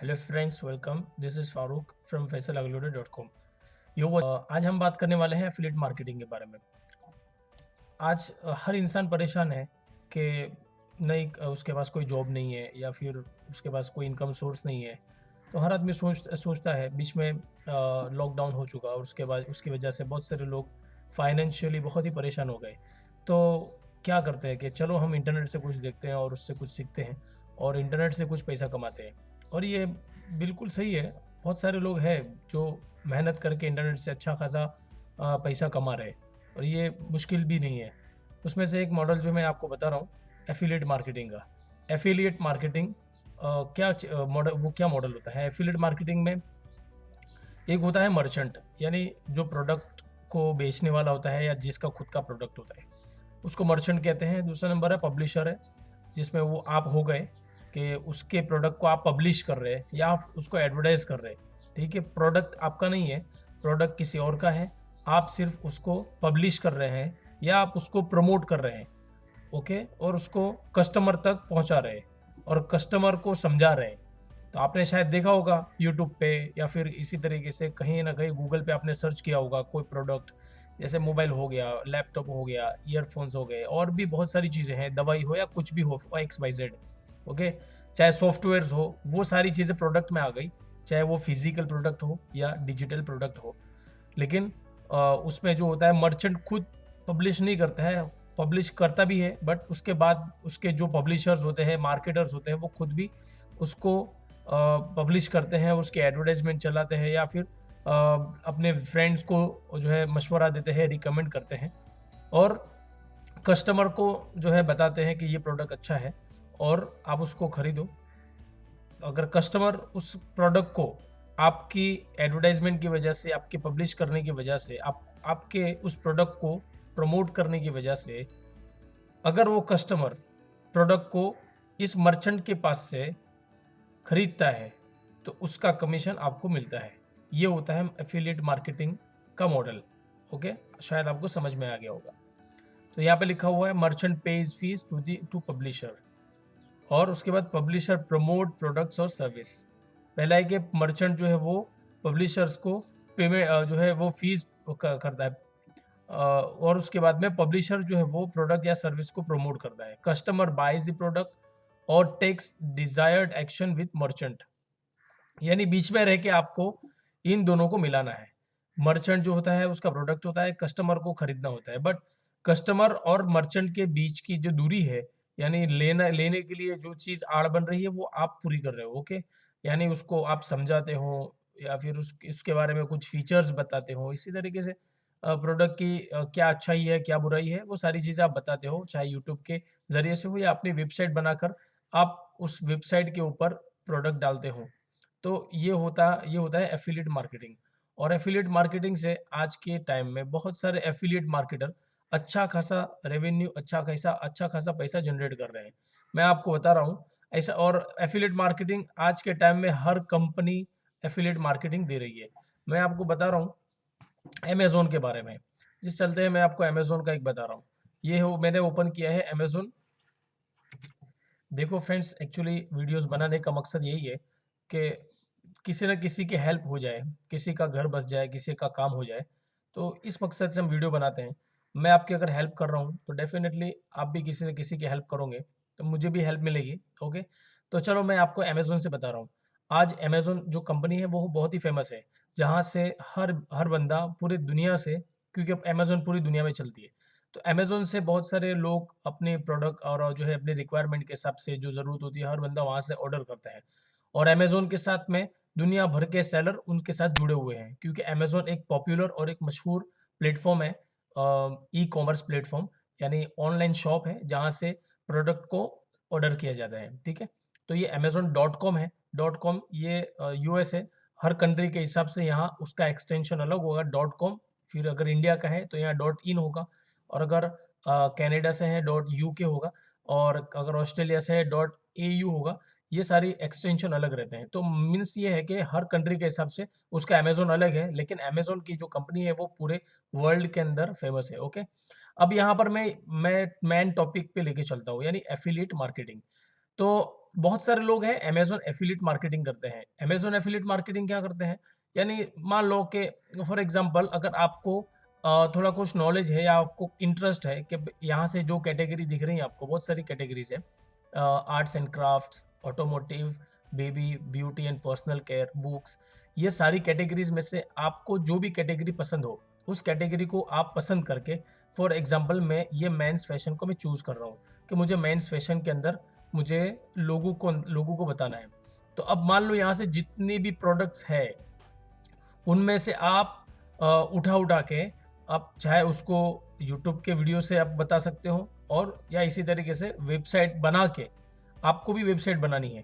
Hello friends, welcome. This is Farooq from faisalaglude.com। आज हम बात करने वाले हैं एफिलिएट मार्केटिंग के बारे में। आज हर इंसान परेशान है कि नहीं, उसके पास कोई जॉब नहीं है या फिर उसके पास कोई इनकम सोर्स नहीं है। तो हर आदमी सोचता है। बीच में लॉकडाउन हो चुका और उसके बाद उसकी वजह से बहुत सारे लोग फाइनेंशियली बहुत ही परेशान हो गए। तो क्या करते हैं कि चलो हम इंटरनेट से कुछ देखते हैं और उससे कुछ सीखते हैं और इंटरनेट से कुछ पैसा कमाते हैं। और ये बिल्कुल सही है। बहुत सारे लोग हैं जो मेहनत करके इंटरनेट से अच्छा खासा पैसा कमा रहे हैं और ये मुश्किल भी नहीं है। उसमें से एक मॉडल जो मैं आपको बता रहा हूँ, एफिलिएट मार्केटिंग का। एफिलिएट मार्केटिंग मॉडल, वो क्या मॉडल होता है एफिलिएट मार्केटिंग में? एक होता है मर्चेंट, यानी जो प्रोडक्ट को बेचने वाला होता है या जिसका खुद का प्रोडक्ट होता है, उसको मर्चेंट कहते हैं। दूसरा नंबर है पब्लिशर है, जिसमें वो आप हो गए कि उसके प्रोडक्ट को आप पब्लिश कर रहे हैं या आप उसको एडवर्टाइज कर रहे हैं। ठीक है, प्रोडक्ट आपका नहीं है, प्रोडक्ट किसी और का है। आप सिर्फ उसको पब्लिश कर रहे हैं या आप उसको प्रमोट कर रहे हैं। ओके, और उसको कस्टमर तक पहुंचा रहे हैं और कस्टमर को समझा रहे हैं। तो आपने शायद देखा होगा यूट्यूब पे या फिर इसी तरीके से कहीं ना कहीं गूगल पे आपने सर्च किया होगा कोई प्रोडक्ट, जैसे मोबाइल हो गया, लैपटॉप हो गया, ईयरफोन्स हो गए, और भी बहुत सारी चीज़ें हैं, दवाई हो या कुछ भी हो, एक्स वाई जेड। ओके, चाहे सॉफ्टवेयर्स हो, वो सारी चीज़ें प्रोडक्ट में आ गई, चाहे वो फिजिकल प्रोडक्ट हो या डिजिटल प्रोडक्ट हो। लेकिन उसमें जो होता है, मर्चेंट खुद पब्लिश नहीं करता है, पब्लिश करता भी है बट उसके बाद उसके जो पब्लिशर्स होते हैं, मार्केटर्स होते हैं, वो खुद भी उसको पब्लिश करते हैं, उसके एडवर्टाइजमेंट चलाते हैं या फिर अपने फ्रेंड्स को जो है मशवरा देते हैं, रिकमेंड करते हैं और कस्टमर को जो है बताते हैं कि ये प्रोडक्ट अच्छा है और आप उसको खरीदो। अगर कस्टमर उस प्रोडक्ट को आपकी एडवर्टाइजमेंट की वजह से, आपके पब्लिश करने की वजह से, आपके उस प्रोडक्ट को प्रमोट करने की वजह से, अगर वो कस्टमर प्रोडक्ट को इस मर्चेंट के पास से खरीदता है तो उसका कमीशन आपको मिलता है। ये होता है एफिलिएट मार्केटिंग का मॉडल। ओके, शायद आपको समझ में आ गया होगा। तो यहाँ पे लिखा हुआ है merchant pays fees to publisher, और उसके बाद पब्लिशर प्रमोट प्रोडक्ट्स और सर्विस। पहला है कि मर्चेंट जो है वो पब्लिशर्स को पेमेंट जो है वो फीस करता है, और उसके बाद में पब्लिशर जो है वो प्रोडक्ट या सर्विस को प्रमोट करता है। कस्टमर बाइज द प्रोडक्ट और takes desired action with merchant, यानी बीच में रह के आपको इन दोनों को मिलाना है। मर्चेंट जो होता है उसका प्रोडक्ट होता है, कस्टमर को खरीदना होता है, बट कस्टमर और मर्चेंट के बीच की जो दूरी है, यानी लेने के लिए जो चीज़ आड़ बन रही है, वो आप पूरी कर रहे हो। ओके, यानी उसको आप समझाते हो या फिर उसके बारे में कुछ फीचर्स बताते हो। इसी तरीके से प्रोडक्ट की क्या अच्छाई है, क्या बुराई है, वो सारी चीज़ें आप बताते हो, चाहे यूट्यूब के ज़रिए से हो या अपनी वेबसाइट बनाकर आप उस वेबसाइट के ऊपर प्रोडक्ट डालते हो। तो ये होता है एफिलिएट मार्केटिंग। और एफिलिएट मार्केटिंग से आज के टाइम में बहुत सारे एफिलिएट मार्केटर अच्छा खासा रेवेन्यू, अच्छा खासा पैसा जनरेट कर रहे हैं। मैं आपको बता रहा हूँ ऐसा। और एफिलिएट मार्केटिंग आज के टाइम में हर कंपनी एफिलिएट मार्केटिंग दे रही है। मैं आपको बता रहा हूँ अमेज़न के बारे में। जिस चलते हैं मैं आपको अमेज़न का एक बता रहा हूँ। ये हो, मैंने ओपन किया है अमेज़न। देखो फ्रेंड्स, एक्चुअली वीडियोस बनाने का मकसद यही है कि किसी न किसी की हेल्प हो जाए, किसी का घर बस जाए, किसी का काम हो जाए। तो इस मकसद से हम वीडियो बनाते हैं। मैं आपकी अगर हेल्प कर रहा हूँ तो डेफ़िनेटली आप भी किसी न किसी की हेल्प करोगे, तो मुझे भी हेल्प मिलेगी। ओके? तो चलो मैं आपको अमेज़न से बता रहा हूँ। आज अमेज़न जो कंपनी है वो बहुत ही फ़ेमस है, जहाँ से हर हर बंदा पूरी दुनिया से, क्योंकि अब अमेज़न पूरी दुनिया में चलती है। तो अमेज़न से बहुत सारे लोग अपने प्रोडक्ट और जो है अपने रिक्वायरमेंट के हिसाब से जो ज़रूरत होती है, हर बंदा वहाँ से ऑर्डर करता है। और अमेज़न के साथ में दुनिया भर के सेलर उनके साथ जुड़े हुए हैं, क्योंकि अमेज़न एक पॉपुलर और एक मशहूर प्लेटफ़ॉर्म है, ई-कॉमर्स प्लेटफ़ॉर्म, यानी ऑनलाइन शॉप है जहाँ से प्रोडक्ट को ऑर्डर किया जाता है। ठीक है? तो ये अमेज़न डॉट कॉम है। डॉट कॉम ये यूएस है। हर कंट्री के हिसाब से यहाँ उसका एक्सटेंशन अलग होगा, डॉट कॉम। फिर अगर इंडिया का है तो यहाँ डॉट इन होगा, और अगर कनाडा से है डॉट यूके होगा, और अगर ऑस्ट्रेलिया से है डॉट एयू होगा। ये सारी एक्सटेंशन अलग रहते हैं। तो मीन्स ये है कि हर कंट्री के हिसाब से उसका अमेज़न अलग है, लेकिन अमेज़न की जो कंपनी है वो पूरे वर्ल्ड के अंदर फेमस है। ओके? अब यहाँ पर मैं मेन टॉपिक पे लेके चलता हूँ, यानी एफिलिएट मार्केटिंग। तो बहुत सारे लोग हैं अमेज़न एफ़िलिएट मार्केटिंग करते हैं। अमेज़न एफ़िलिएट मार्केटिंग क्या करते हैं? यानी मान लो कि फॉर एग्ज़ाम्पल अगर आपको थोड़ा कुछ नॉलेज है या आपको इंटरेस्ट है कि यहाँ से जो कैटेगरी दिख रही है आपको, बहुत सारी कैटेगरीज़ है। Arts and crafts, automotive, baby, beauty and personal care, books, ये सारी कैटेगरीज़ में से आपको जो भी कैटेगरी पसंद हो, उस कैटेगरी को आप पसंद करके फॉर एग्ज़ाम्पल मैं ये मेंस फ़ैशन को मैं चूज़ कर रहा हूँ कि मुझे मेंस फ़ैशन के अंदर मुझे लोगों को बताना है। तो अब मान लो यहाँ से जितनी भी प्रोडक्ट्स है, उनमें से आप उठा-उठा के आप चाहे उसको यूट्यूब के वीडियो से आप बता सकते हो और या इसी तरीके से वेबसाइट बना के आपको भी वेबसाइट बनानी है।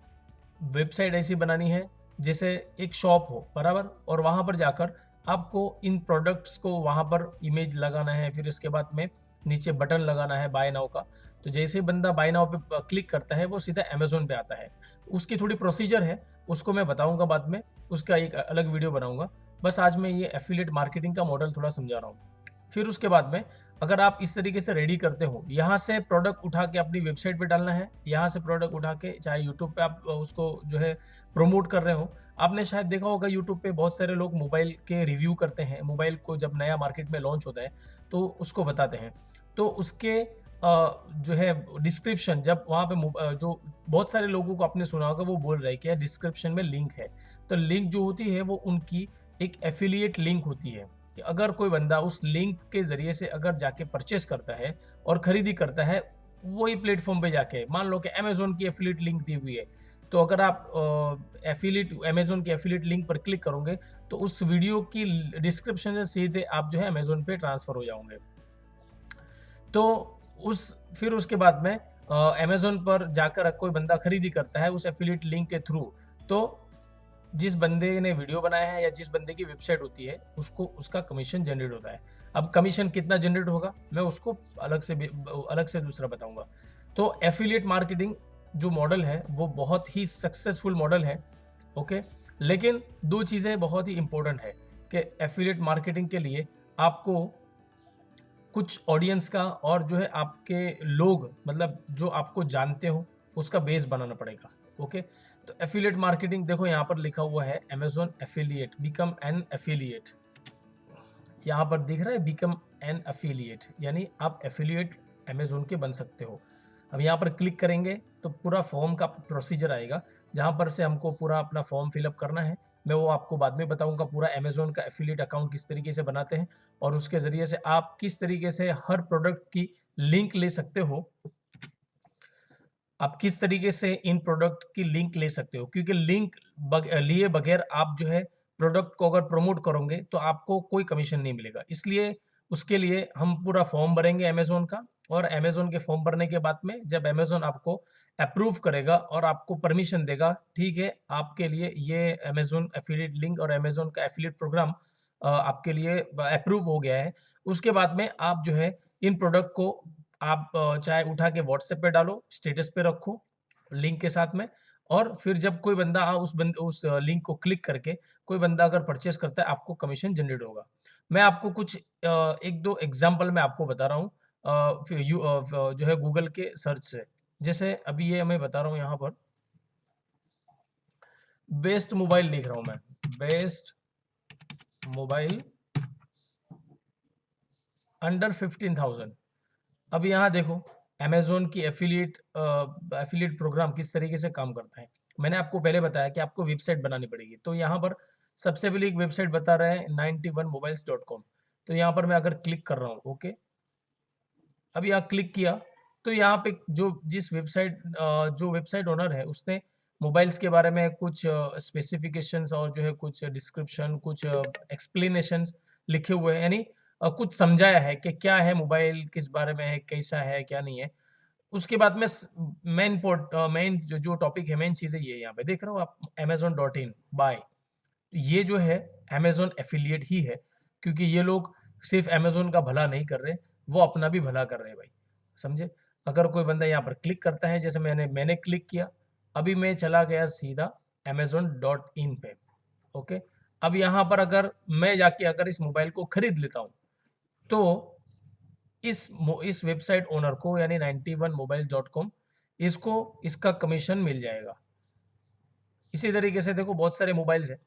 वेबसाइट ऐसी बनानी है जैसे एक शॉप हो, बराबर? और वहाँ पर जाकर आपको इन प्रोडक्ट्स को वहाँ पर इमेज लगाना है, फिर उसके बाद में नीचे बटन लगाना है बाय नाउ का। तो जैसे ही बंदा बाय नाउ पे क्लिक करता है, वो सीधा अमेज़न पे आता है। उसकी थोड़ी प्रोसीजर है, उसको मैं बताऊँगा बाद में, उसका एक अलग वीडियो बनाऊँगा। बस आज मैं ये एफ़िलिएट मार्केटिंग का मॉडल थोड़ा समझा रहा हूँ। फिर उसके बाद में अगर आप इस तरीके से रेडी करते हो, यहाँ से प्रोडक्ट उठा के अपनी वेबसाइट पे डालना है, यहाँ से प्रोडक्ट उठा के चाहे यूट्यूब पे आप उसको जो है प्रमोट कर रहे हो। आपने शायद देखा होगा यूट्यूब पे बहुत सारे लोग मोबाइल के रिव्यू करते हैं, मोबाइल को जब नया मार्केट में लॉन्च होता है, तो उसको बताते हैं। तो उसके जो है डिस्क्रिप्शन जब वहाँ पे जो बहुत सारे लोगों को आपने सुना होगा वो बोल रहे हैं कि यार डिस्क्रिप्शन में लिंक है। तो लिंक जो होती है वो उनकी एक एफ़िलिएट लिंक होती है। कि अगर कोई बंदा उस लिंक के ज़रिए से अगर जाके परचेज़ करता है और खरीदी करता है, वही प्लेटफ़ॉर्म पे जाके, मान लो कि अमेज़न की एफ़िलिएट लिंक दी हुई है, तो अगर आप एफ़िलिएट अमेज़न की एफ़िलिएट लिंक पर क्लिक करोगे, तो उस वीडियो की डिस्क्रिप्शन से सीधे आप जो है अमेज़न पे ट्रांसफ़र हो जाओगे। तो उस फिर उसके बाद में अमेज़न पर जाकर कोई बंदा खरीदी करता है उस एफ़िलिएट लिंक के थ्रू, तो जिस बंदे ने वीडियो बनाया है या जिस बंदे की वेबसाइट होती है, उसको उसका कमीशन जनरेट होता है। अब कमीशन कितना जनरेट होगा, मैं उसको अलग से दूसरा बताऊँगा। तो एफ़िलिएट मार्केटिंग जो मॉडल है, वो बहुत ही सक्सेसफुल मॉडल है, ओके? लेकिन 2 चीज़ें बहुत ही इम्पोर्टेंट है कि एफ़िलिएट मार्केटिंग के लिए आपको कुछ ऑडियंस का और जो है आपके लोग मतलब जो आपको जानते हो, उसका बेस बनाना पड़ेगा, ओके? तो एफ़िलिएट मार्केटिंग देखो यहाँ पर लिखा हुआ है Amazon affiliate, become an affiliate. यहाँ पर दिख रहा है बिकम एन एफ़िलिएट यानी आप एफ़िलिएट अमेज़न के बन सकते हो। अब यहाँ पर क्लिक करेंगे तो पूरा फॉर्म का प्रोसीजर आएगा, जहाँ पर से हमको पूरा अपना फॉर्म फिल अप करना है। मैं वो आपको बाद में बताऊँगा पूरा अमेज़न का एफ़िलिएट अकाउंट किस तरीके से बनाते हैं और उसके ज़रिए से आप किस तरीके से हर प्रोडक्ट की लिंक ले सकते हो। आप किस तरीके से इन प्रोडक्ट की लिंक ले सकते हो क्योंकि लिंक लिए बगैर आप जो है प्रोडक्ट को अगर प्रमोट करोगे तो आपको कोई कमीशन नहीं मिलेगा। इसलिए उसके लिए हम पूरा फॉर्म भरेंगे अमेज़न का और अमेज़न के फॉर्म भरने के बाद में जब अमेज़न आपको अप्रूव करेगा और आपको परमिशन देगा, ठीक है, आपके लिए ये अमेज़न एफ़िलिएट लिंक और अमेज़न का एफ़िलिएट प्रोग्राम आपके लिए अप्रूव हो गया है। उसके बाद में आप जो है इन प्रोडक्ट को आप चाहे उठा के व्हाट्सएप पे डालो, स्टेटस पे रखो लिंक के साथ में और फिर जब कोई बंदा उस लिंक को क्लिक करके कोई बंदा अगर परचेज़ करता है, आपको कमीशन जनरेट होगा। मैं आपको कुछ 1-2 एग्ज़ाम्पल मैं आपको बता रहा हूँ फिर जो है गूगल के सर्च से। जैसे अभी ये मैं बता रहा हूँ यहाँ पर बेस्ट मोबाइल लिख रहा हूँ मैं, बेस्ट मोबाइल अंडर 15,000 अब यहाँ देखो अमेज़न की एफ़िलिएट प्रोग्राम किस तरीके से काम करता है। मैंने आपको पहले बताया कि आपको वेबसाइट बनानी पड़ेगी। तो यहाँ पर सबसे पहले एक वेबसाइट बता रहा है 91mobiles.com तो यहाँ पर मैं अगर क्लिक कर रहा हूँ, ओके। अब यहाँ क्लिक किया तो यहाँ पे जो वेबसाइट ओनर है उसने मोबाइल्स के बारे में कुछ स्पेसिफिकेशंस और जो है कुछ डिस्क्रिप्शन, कुछ एक्सप्लेनेशंस लिखे हुए हैं यानी कुछ समझाया है कि क्या है मोबाइल, किस बारे में है, कैसा है, क्या नहीं है। उसके बाद में मेन जो टॉपिक है, मेन चीज़ है ये यहाँ पे देख रहे हो आप amazon.in बाय ये जो है अमेज़न एफ़िलिएट ही है, क्योंकि ये लोग सिर्फ़ अमेज़न का भला नहीं कर रहे, वो अपना भी भला कर रहे हैं भाई, समझे? अगर कोई बंदा यहाँ पर क्लिक करता है, जैसे मैंने क्लिक किया, अभी मैं चला गया सीधा amazon.in पे, ओके? अब यहाँ पर अगर मैं जाके अगर इस मोबाइल को खरीद लेता हूँ, तो इस वेबसाइट ओनर को यानी 91mobiles.com इसको इसका कमीशन मिल जाएगा। इसी तरीके से देखो बहुत सारे मोबाइल्स हैं,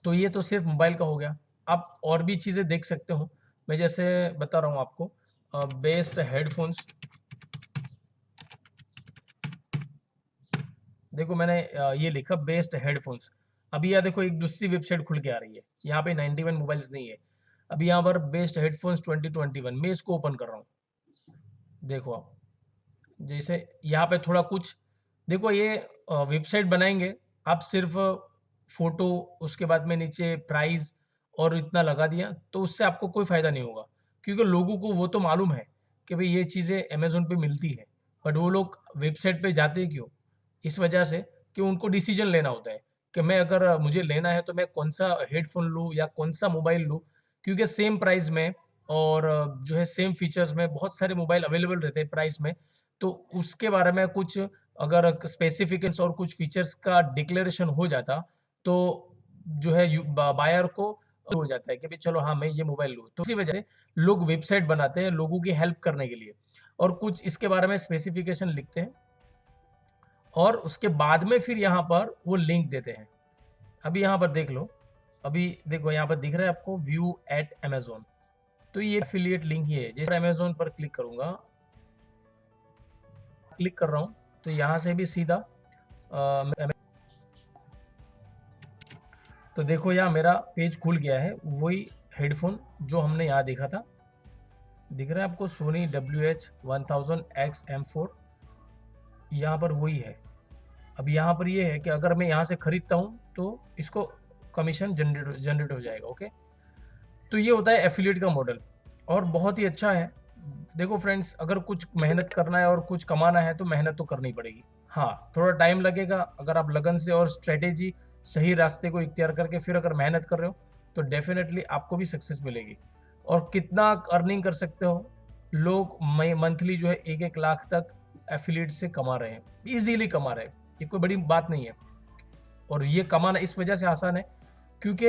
तो ये तो सिर्फ मोबाइल का हो गया। आप और भी चीज़ें देख सकते हो। मैं जैसे बता रहा हूँ आपको, बेस्ट हेडफोन्स। देखो मैंने ये लिखा बेस्ट हेडफोन्स। अभी यहाँ देखो एक दूसरी वेबसाइट खुल के आ रही है, यहाँ पे 91 मोबाइल्स नहीं है। अभी यहाँ पर बेस्ट हेडफोन्स 2021, मैं इसको ओपन कर रहा हूँ। देखो आप, जैसे यहाँ पे थोड़ा कुछ देखो, ये वेबसाइट बनाएंगे आप, सिर्फ फोटो, उसके बाद में नीचे प्राइस और इतना लगा दिया, तो उससे आपको कोई फ़ायदा नहीं होगा। क्योंकि लोगों को वो तो मालूम है कि भाई ये चीज़ें अमेज़न पे मिलती है, बट वो लोग वेबसाइट पे जाते क्यों? इस वजह से कि उनको डिसीजन लेना होता है कि मैं, अगर मुझे लेना है तो मैं कौन-सा हेडफ़ोन लूँ या कौन-सा मोबाइल लूँ। क्योंकि सेम प्राइस में और जो है सेम फीचर्स में बहुत सारे मोबाइल अवेलेबल रहते हैं प्राइस में। तो उसके बारे में कुछ अगर स्पेसिफिकेशंस और कुछ फीचर्स का डिक्लेरेशन हो जाता, तो जो है बायर को हो जाता है कि भाई चलो हाँ मैं ये मोबाइल लूँ। तो इसी वजह से लोग वेबसाइट बनाते हैं लोगों की हेल्प करने के लिए, और कुछ इसके बारे में स्पेसिफिकेशन लिखते हैं, और उसके बाद में फिर यहाँ पर वो लिंक देते हैं। अभी यहाँ पर देख लो, अभी देखो यहाँ पर दिख रहा है आपको व्यू एट अमेज़न। तो ये एफिलिएट लिंक ही है। जैसे अमेज़न पर क्लिक करूँगा, क्लिक कर रहा हूँ, तो यहाँ से भी सीधा तो देखो यहाँ मेरा पेज खुल गया है, वही हेडफोन जो हमने यहाँ देखा था। दिख रहा है आपको सोनी WH-1000X-M4, यहाँ पर वही है। अब यहाँ पर ये है कि अगर मैं यहाँ से खरीदता हूँ तो इसको कमीशन जनरेट हो जाएगा। ओके, तो ये होता है एफिलिएट का मॉडल, और बहुत ही अच्छा है। देखो फ्रेंड्स, अगर कुछ मेहनत करना है और कुछ कमाना है तो मेहनत तो करनी पड़ेगी। हाँ, थोड़ा टाइम लगेगा। अगर आप लगन से और स्ट्रेटेजी सही रास्ते को इख्तियार करके फिर अगर मेहनत कर रहे हो तो डेफिनेटली आपको भी सक्सेस मिलेगी। और कितना अर्निंग कर सकते हो, लोग मंथली जो है 1-1 लाख तक एफिलिएट से कमा रहे हैं, इजीली कमा रहे हैं। ये कोई बड़ी बात नहीं है। और ये कमाना इस वजह से आसान है क्योंकि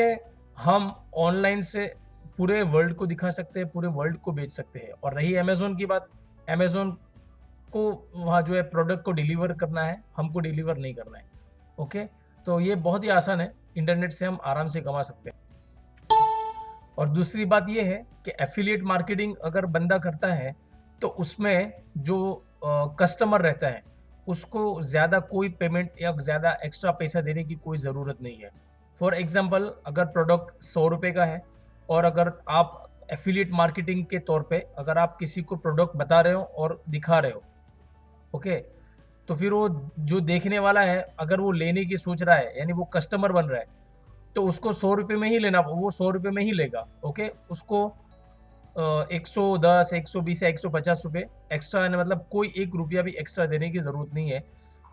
हम ऑनलाइन से पूरे वर्ल्ड को दिखा सकते हैं, पूरे वर्ल्ड को बेच सकते हैं। और रही अमेज़न की बात, अमेज़न को वहाँ जो है प्रोडक्ट को डिलीवर करना है, हमको डिलीवर नहीं करना है। ओके, तो ये बहुत ही आसान है, इंटरनेट से हम आराम से कमा सकते हैं। और दूसरी बात ये है कि एफिलिएट मार्केटिंग अगर बंदा करता है तो उसमें जो कस्टमर रहता है उसको ज़्यादा कोई पेमेंट या ज़्यादा एक्स्ट्रा पैसा देने की कोई ज़रूरत नहीं है। फॉर एग्जांपल, अगर प्रोडक्ट 100 रुपये का है और अगर आप एफिलिएट मार्केटिंग के तौर पे अगर आप किसी को प्रोडक्ट बता रहे हो और दिखा रहे हो, ओके, तो फिर वो जो देखने वाला है अगर वो लेने की सोच रहा है, यानी वो कस्टमर बन रहा है, तो उसको 100 रुपये में ही लेना, वो 100 रुपये में ही लेगा। ओके, उसको 110, 120 या 150 रुपये एक्स्ट्रा, मतलब कोई 1 रुपया भी एक्स्ट्रा देने की ज़रूरत नहीं है।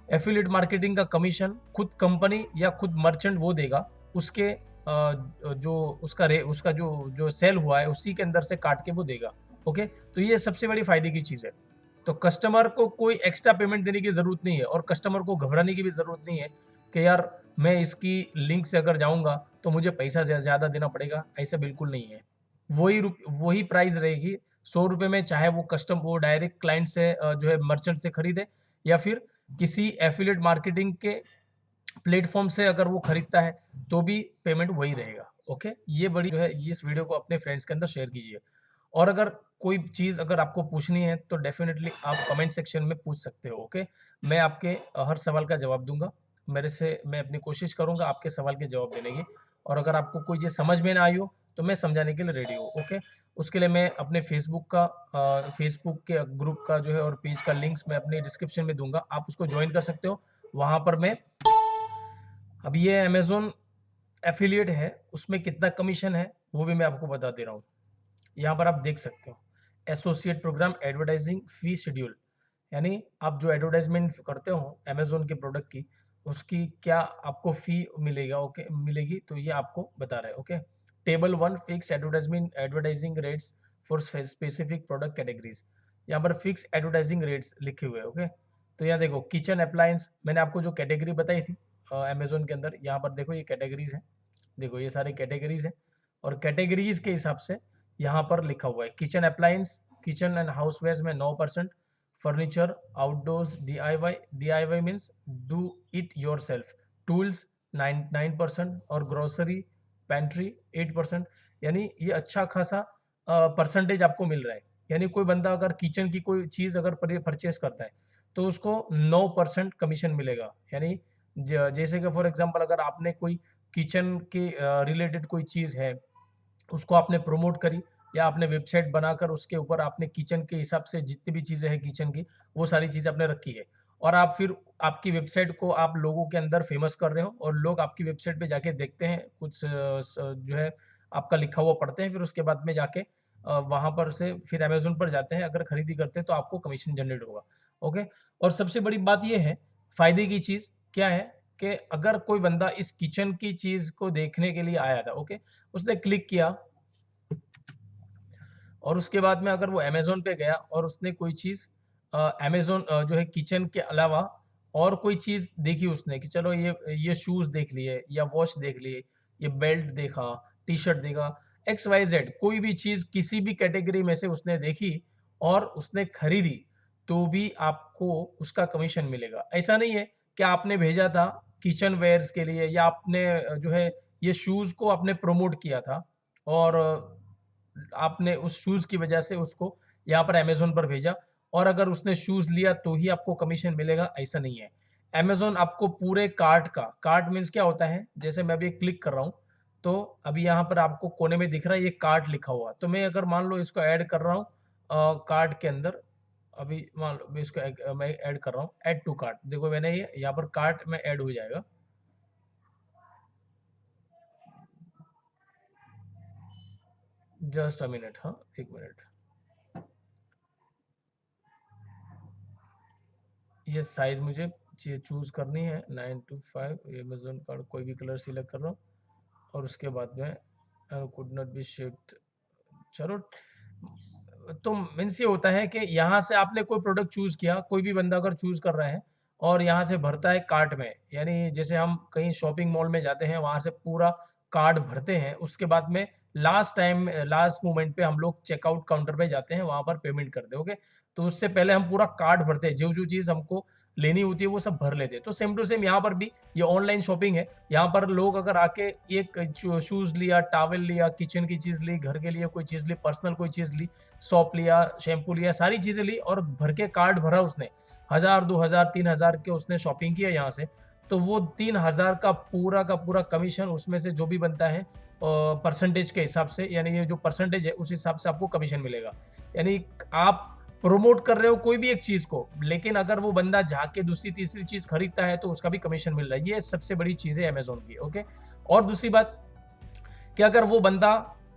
एफिलिएट मार्केटिंग का कमीशन खुद कंपनी या खुद मर्चेंट वो देगा, उसके जो उसका जो जो सेल हुआ है उसी के अंदर से काट के वो देगा। ओके, तो ये सबसे बड़ी फ़ायदे की चीज़ है। तो कस्टमर को कोई एक्स्ट्रा पेमेंट देने की ज़रूरत नहीं है, और कस्टमर को घबराने की भी ज़रूरत नहीं है कि यार मैं इसकी लिंक से अगर जाऊँगा तो मुझे पैसा ज़्यादा देना पड़ेगा, ऐसा बिल्कुल नहीं है। वही प्राइस रहेगी 100 रुपये में, चाहे वो डायरेक्ट क्लाइंट से जो है मर्चेंट से खरीदे, या फिर किसी एफिलिएट मार्केटिंग के प्लेटफ़ॉर्म से अगर वो खरीदता है तो भी पेमेंट वही रहेगा। ओके, ये बड़ी जो है, ये इस वीडियो को अपने फ्रेंड्स के अंदर शेयर कीजिए। और अगर कोई चीज़ अगर आपको पूछनी है तो डेफ़िनेटली आप कमेंट सेक्शन में पूछ सकते हो। ओके, मैं आपके हर सवाल का जवाब दूँगा। मैं अपनी कोशिश करूँगा आपके सवाल के जवाब देने की। और अगर आपको कोई चीज़ समझ में ना आई हो तो मैं समझाने के लिए रेडी हूँ। ओके, उसके लिए मैं अपने फेसबुक के ग्रुप का जो है और पेज का लिंक्स मैं अपने डिस्क्रिप्शन में दूँगा। आप उसको जॉइन कर सकते हो। वहाँ पर मैं, अब ये अमेज़न एफ़िलिएट है, उसमें कितना कमीशन है, वो भी मैं आपको बता दे रहा हूँ। यहाँ पर आप देख सकते हो, एसोसिएट प्रोग्राम एडवर्टाइज़िंग फ़ी शेड्यूल, यानी आप जो एडवर्टाइज़मेंट करते हो अमेज़न के प्रोडक्ट की, उसकी क्या आपको फ़ी मिलेगा, ओके, मिलेगी, तो ये आपको बता रहा है। Okay, table 1 fix advertising rates for specific product categories. यहाँ पर फिक्स एडवर्टाइज़िंग रेट्स लिखे हुए हैं। ओके, तो यहाँ देखो किचन अप्लायंस, मैंने आपको जो कैटेगरी बताई थी अमेज़न के अंदर, यहाँ पर देखो ये कैटेगरीज़ हैं। देखो ये सारे कैटेगरीज़ हैं, और कैटेगरीज़ के हिसाब से यहाँ पर लिखा हुआ है। किचन अप्लायंस, किचन एंड हाउसवेयर्स में 9%, furniture, outdoors, DIY means do it yourself, tools 9% और ग्रोसरी पेंट्री 8%। यानी ये अच्छा खासा परसेंटेज आपको मिल रहा है। यानी कोई बंदा अगर किचन की कोई चीज़ अगर परचेस करता है तो उसको 9% कमीशन मिलेगा। यानी जैसे कि फॉर एग्जांपल अगर आपने कोई किचन के रिलेटेड कोई चीज़ है, उसको आपने प्रमोट करी या आपने वेबसाइट बनाकर उसके ऊपर आपने किचन के हिसाब से जितनी भी चीज़ें हैं किचन की, वो सारी चीज़ें आपने रखी है और आप फिर आपकी वेबसाइट को आप लोगों के अंदर फेमस कर रहे हो और लोग आपकी वेबसाइट पे जाके देखते हैं, कुछ जो है आपका लिखा हुआ पढ़ते हैं, फिर उसके बाद में जाके वहाँ पर से फिर अमेज़न पर जाते हैं, अगर खरीदी करते हैं तो आपको कमीशन जनरेट होगा। ओके? और सबसे बड़ी बात ये है, फ़ायदे की चीज़ क्या है कि अगर कोई बंदा इस किचन की चीज़ को देखने के लिए आया था, ओके? उसने क्लिक किया और उसके बाद में अगर वो अमेज़न पे गया और उसने कोई चीज़ अमेज़न जो है किचन के अलावा और कोई चीज़ देखी उसने कि चलो ये शूज़ देख लिए या वॉच देख लिए, ये बेल्ट देखा, टी-शर्ट देखा, एक्स, वाई, ज़ेड कोई भी चीज़ किसी भी कैटेगरी में से उसने देखी और उसने खरीदी, तो भी आपको उसका कमीशन मिलेगा। ऐसा नहीं है कि आपने भेजा था किचन वेयर्स के लिए या आपने जो है ये शूज़ को आपने प्रमोट किया था और आपने उस शूज़ की वजह से उसको यहाँ पर अमेज़न पर भेजा और अगर उसने शूज़ लिया तो ही आपको कमीशन मिलेगा, ऐसा नहीं है। अमेज़न आपको पूरे कार्ट मीन्स क्या होता है? जैसे मैं अभी क्लिक कर रहा हूँ, तो अभी यहाँ पर आपको कोने में दिख रहा है ये कार्ट लिखा हुआ। तो मैं अगर मान लो इसको ऐड कर रहा हूँ कार्ट के अंदर, अभी मान लो मैं इसको मैं ऐड कर रहा हूँ, ऐड टू कार्ट। देखो मैंने ये यहाँ पर कार्ट में ऐड हो जाएगा। जस्ट अ मिनट, हाँ, 1 मिनट। ये साइज़ मुझे चूज़ करनी है 9 to 5 अमेज़न कार्ड कोई भी कलर सिलेक्ट कर रहा हूँ और उसके बाद में कुड नॉट बी शिप्ड। चलो, तो मीन्स ये होता है कि यहाँ से आपने कोई प्रोडक्ट चूज़ किया, कोई भी बंदा अगर चूज़ कर रहा है और यहाँ से भरता है कार्ट में, यानी जैसे हम कहीं शॉपिंग मॉल में जाते हैं, वहाँ से पूरा कार्ट भरते हैं, उसके बाद में लास्ट मोमेंट पे हम लोग चेकआउट काउंटर पे जाते हैं, वहाँ पर पेमेंट करते हैं, ओके? तो उससे पहले हम पूरा कार्ट भरते हैं, जो-जो चीज़ हमको लेनी होती है, वो सब भर लेते हैं। तो सेम टू सेम यहाँ पर भी ये ऑनलाइन शॉपिंग है। यहाँ पर लोग अगर आके एक शूज़ लिया, टॉवल लिया, किचन की चीज़ ली, घर के लिए कोई चीज़ ली, पर्सनल कोई चीज़ ली, सोप लिया, शैम्पू लिया, सारी चीज़ें ली और भर के कार्ट भरा उसने। 1000, 2000, 3000 के उसने शॉपिंग किया यहाँ से, तो वो 3000 का पूरा कमीशन उसमें से जो भी बनता है परसेंटेज के हिसाब से, यानी ये जो परसेंटेज है, उस हिसाब से आपको कमीशन मिलेगा। यानी आप प्रोमोट कर रहे हो कोई भी एक चीज़ को, लेकिन अगर वो बंदा जाके दूसरी, तीसरी चीज़ खरीदता है, तो उसका भी कमीशन मिल रहा है। ये सबसे बड़ी चीज़ है अमेज़न की, ओके? और दूसरी बात कि अगर वो बंदा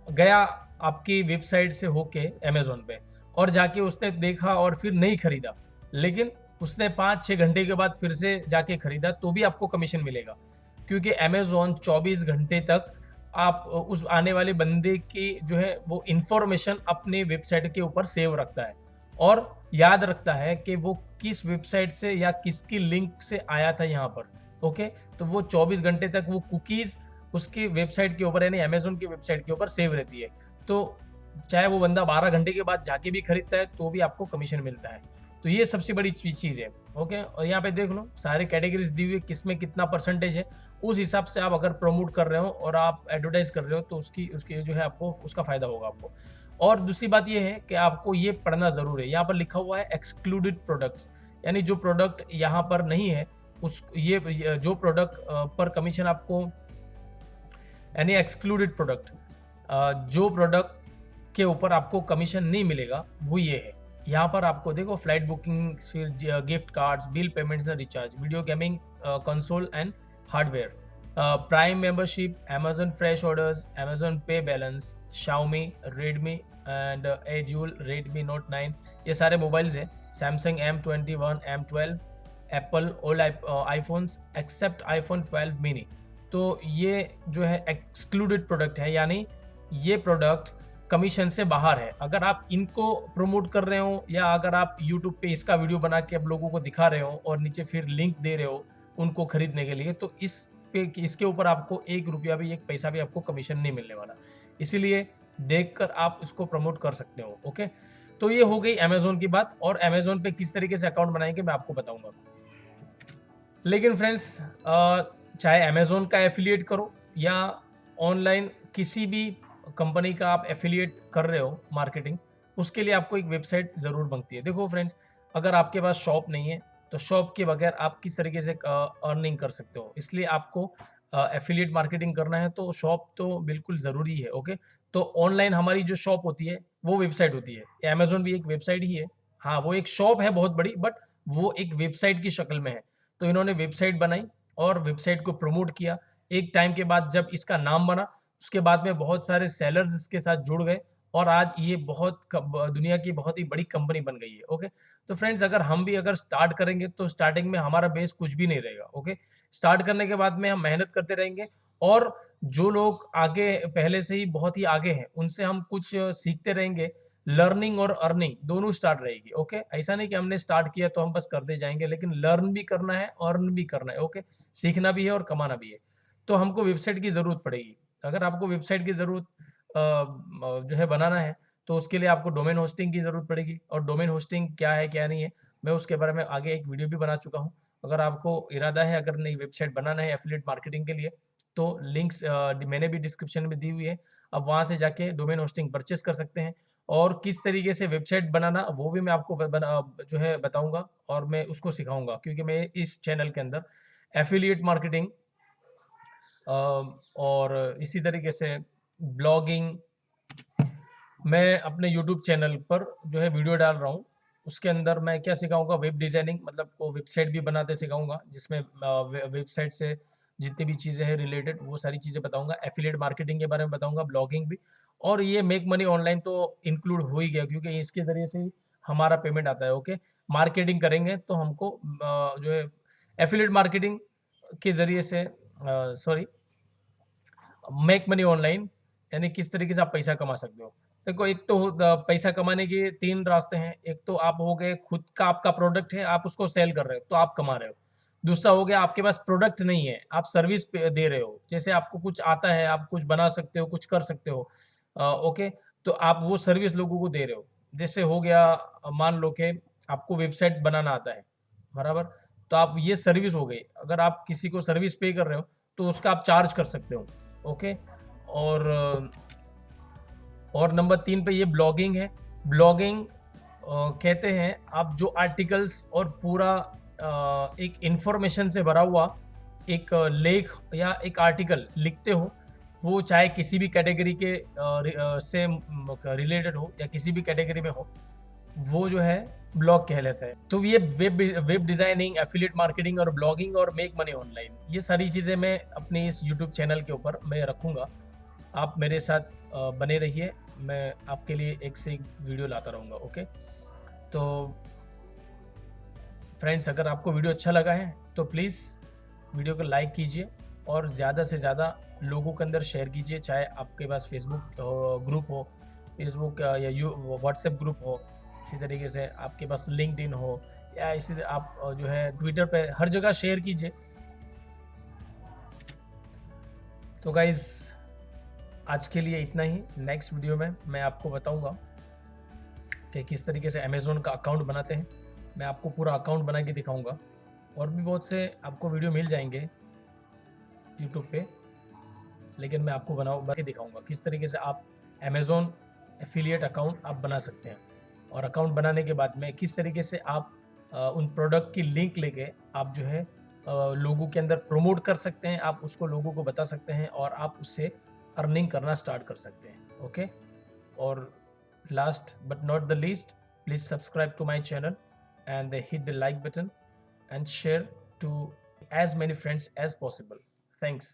गया आपकी वेबसाइट से होके अमेज़न पे और जाके उसने देखा और फिर नहीं खरीदा, लेकिन उसने 5-6 घंटे के बाद फिर से जाके खरीदा, तो भी आपको कमीशन मिलेगा। क्योंकि अमेज़न 24 घंटे तक आप उस आने वाले बंदे की जो है वो इन्फॉर्मेशन अपनी वेबसाइट के ऊपर सेव रखता है और याद रखता है कि वो किस वेबसाइट से या किसकी लिंक से आया था यहाँ पर, ओके? तो वो 24 घंटे तक वो कुकीज़ उसकी वेबसाइट के ऊपर, यानी अमेज़न की वेबसाइट के ऊपर सेव रहती है। तो चाहे वो बंदा 12 घंटे के बाद जाके भी खरीदता है, तो भी आपको कमीशन मिलता है। तो ये सबसे बड़ी चीज़ है, ओके? और यहाँ पे देख लो सारे कैटेगरीज़ दी हुई है, किसमें कितना परसेंटेज है, उस हिसाब से आप अगर प्रमोट कर रहे हो और आप एडवर्टाइज़ कर रहे हो, तो उसकी उसकी जो है आपको उसका फ़ायदा होगा आपको। और दूसरी बात ये है कि आपको ये पढ़ना ज़रूर है। यहाँ पर लिखा हुआ है एक्सक्लूडेड प्रोडक्ट्स, यानी जो प्रोडक्ट यहाँ पर नहीं है, उस ये जो प्रोडक्ट पर कमीशन आपको, यानी एक्सक्लूडेड प्रोडक्ट, जो प्रोडक्ट के ऊपर आपको कमीशन नहीं मिलेगा, वो ये है। यहाँ पर आपको देखो फ्लाइट बुकिंग, फिर gift cards, bill payments and recharge, video gaming console and hardware, prime membership, Amazon fresh orders, Amazon pay balance, Xiaomi, Redmi and एजुअल, रेडमी नोट 9, ये सारे मोबाइल्स हैं। Samsung M21, M12, Apple all iPhones except iPhone 12 mini. तो ये जो है excluded product है, यानी ये प्रोडक्ट कमीशन से बाहर है। अगर आप इनको प्रमोट कर रहे हो या अगर आप यूट्यूब पे इसका वीडियो बना के आप लोगों को दिखा रहे हो और नीचे फिर लिंक दे रहे हो उनको खरीदने के लिए, तो इसके ऊपर आपको 1 रुपया भी, 1 पैसा भी आपको कमीशन नहीं मिलने वाला। इसीलिए देखकर आप इसको प्रमोट कर सकते हो, ओके? तो ये हो गई अमेज़न की बात, और अमेज़न पे किस तरीके से अकाउंट बनाएँगे मैं आपको बताऊँगा। लेकिन फ्रेंड्स चाहे अमेज़न का एफ़िलिएट करो या ऑनलाइन किसी भी कंपनी का आप एफ़िलिएट कर रहे हो मार्केटिंग, उसके लिए आपको एक वेबसाइट ज़रूर बनती है। देखो फ्रेंड्स, अगर आपके पास शॉप नहीं है, तो शॉप के बगैर आप किस तरीके से अर्निंग कर सकते हो? इसलिए आपको एफ़िलिएट मार्केटिंग करना है, तो शॉप तो बिल्कुल ज़रूरी है, ओके? तो ऑनलाइन हमारी जो शॉप होती है, वो वेबसाइट होती है। अमेज़न भी एक वेबसाइट ही है। हाँ, वो एक शॉप है बहुत बड़ी, बट वो एक वेबसाइट की शक्ल में है। तो इन्होंने वेबसाइट बनाई और वेबसाइट को प्रमोट किया। एक टाइम के बाद जब इसका नाम बना, उसके बाद में बहुत सारे सेलर्स इसके साथ जुड़ गए और आज ये बहुत दुनिया की बहुत ही बड़ी कंपनी बन गई है। ओके, तो फ्रेंड्स, अगर हम भी अगर स्टार्ट करेंगे तो स्टार्टिंग में हमारा बेस कुछ भी नहीं रहेगा। ओके, स्टार्ट करने के बाद में हम मेहनत करते रहेंगे, और जो लोग आगे पहले से ही बहुत ही आगे हैं, उनसे हम कुछ सीखते रहेंगे। लर्निंग और अर्निंग दोनों स्टार्ट रहेगी। ओके, ऐसा नहीं कि हमने स्टार्ट किया तो हम बस करते जाएंगे, लेकिन लर्न भी करना है, अर्न भी करना है। ओके, सीखना भी है और कमाना भी है। तो हमको वेबसाइट की ज़रूरत पड़ेगी। अगर आपको वेबसाइट की ज़रूरत जो है बनाना है, तो उसके लिए आपको डोमेन होस्टिंग की ज़रूरत पड़ेगी, और डोमेन होस्टिंग क्या है क्या नहीं है, मैं उसके बारे में आगे एक वीडियो भी बना चुका हूँ। अगर आपको इरादा है, अगर नई वेबसाइट बनाना है एफिलिएट मार्केटिंग के लिए, तो लिंक्स मैंने भी डिस्क्रिप्शन में दी हुई है। आप वहाँ से जाके डोमेन होस्टिंग परचेस कर सकते हैं, और किस तरीके से वेबसाइट बनाना वो भी मैं आपको जो है बताऊँगा, और मैं उसको सिखाऊँगा, क्योंकि मैं इस चैनल के अंदर एफिलिएट मार्केटिंग और इसी तरीके से ब्लॉगिंग, मैं अपने यूट्यूब चैनल पर जो है वीडियो डाल रहा हूँ। उसके अंदर मैं क्या सिखाऊँगा, वेब डिज़ाइनिंग, मतलब को वेबसाइट भी बनाते सिखाऊँगा, जिसमें वेबसाइट से जितनी भी चीज़ें हैं रिलेटेड, वो सारी चीज़ें बताऊँगा। एफ़िलिएट मार्केटिंग के बारे में बताऊँगा, ब्लॉगिंग भी, और ये मेक मनी ऑनलाइन तो इंक्लूड हो ही गया, क्योंकि इसके ज़रिए से ही हमारा पेमेंट आता है। ओके, मार्केटिंग करेंगे तो हमको जो है एफ़िलिएट मार्केटिंग के ज़रिए से सॉरी मेक मनी ऑनलाइन, यानी किस तरीके से आप पैसा कमा सकते हो। देखो, एक तो पैसा कमाने के 3 रास्ते हैं। एक तो आप हो गए, खुद का आपका प्रोडक्ट है, आप उसको सेल कर रहे हो, तो आप कमा रहे हो। दूसरा हो गया, आपके पास प्रोडक्ट नहीं है, आप सर्विस पे दे रहे हो। जैसे आपको कुछ आता है, आप कुछ बना सकते हो, कुछ कर सकते हो। ओके, तो आप वो सर्विस लोगों को दे रहे हो। जैसे हो गया, मान लो कि आपको वेबसाइट बनाना आता है, बराबर? तो आप, ये सर्विस हो गई। अगर आप किसी को सर्विस पे कर रहे हो, तो उसका आप चार्ज कर सकते हो। ओके, और नंबर 3 पे ये ब्लॉगिंग है। ब्लॉगिंग कहते हैं आप जो आर्टिकल्स और पूरा एक इंफॉर्मेशन से भरा हुआ एक लेख या एक आर्टिकल लिखते हो, वो चाहे किसी भी कैटेगरी के से रिलेटेड हो या किसी भी कैटेगरी में हो, वो जो है ब्लॉग कहलाता है। तो ये वेब डिज़ाइनिंग, एफ़िलिएट मार्केटिंग और ब्लॉगिंग और मेक मनी ऑनलाइन, ये सारी चीज़ें मैं अपने इस यूट्यूब चैनल के ऊपर मैं रखूँगा। आप मेरे साथ बने रहिए, मैं आपके लिए एक से एक वीडियो लाता रहूँगा। ओके, तो फ्रेंड्स, अगर आपको वीडियो अच्छा लगा है तो प्लीज़ वीडियो को लाइक कीजिए, और ज़्यादा से ज़्यादा लोगों के अंदर शेयर कीजिए। चाहे आपके पास फेसबुक ग्रुप हो, फेसबुक या व्हाट्सएप ग्रुप हो, इसी तरीके से आपके पास लिंक्डइन हो, या इसी आप जो है ट्विटर पे, हर जगह शेयर कीजिए। तो गाइज़, आज के लिए इतना ही। नेक्स्ट वीडियो में मैं आपको बताऊंगा कि किस तरीके से अमेज़न का अकाउंट बनाते हैं। मैं आपको पूरा अकाउंट बना के दिखाऊंगा, और भी बहुत से आपको वीडियो मिल जाएंगे यूट्यूब पे, लेकिन मैं आपको बना के दिखाऊंगा किस तरीके से आप अमेज़न एफिलिएट अकाउंट आप बना सकते हैं, और अकाउंट बनाने के बाद में किस तरीके से आप उन प्रोडक्ट की लिंक लेके आप जो है लोगों के अंदर प्रमोट कर सकते हैं, आप उसको लोगों को बता सकते हैं, और आप उससे अर्निंग करना स्टार्ट कर सकते हैं। ओके, और last but not the least, please subscribe to my channel and hit the like button and share to as many friends as possible. Thanks.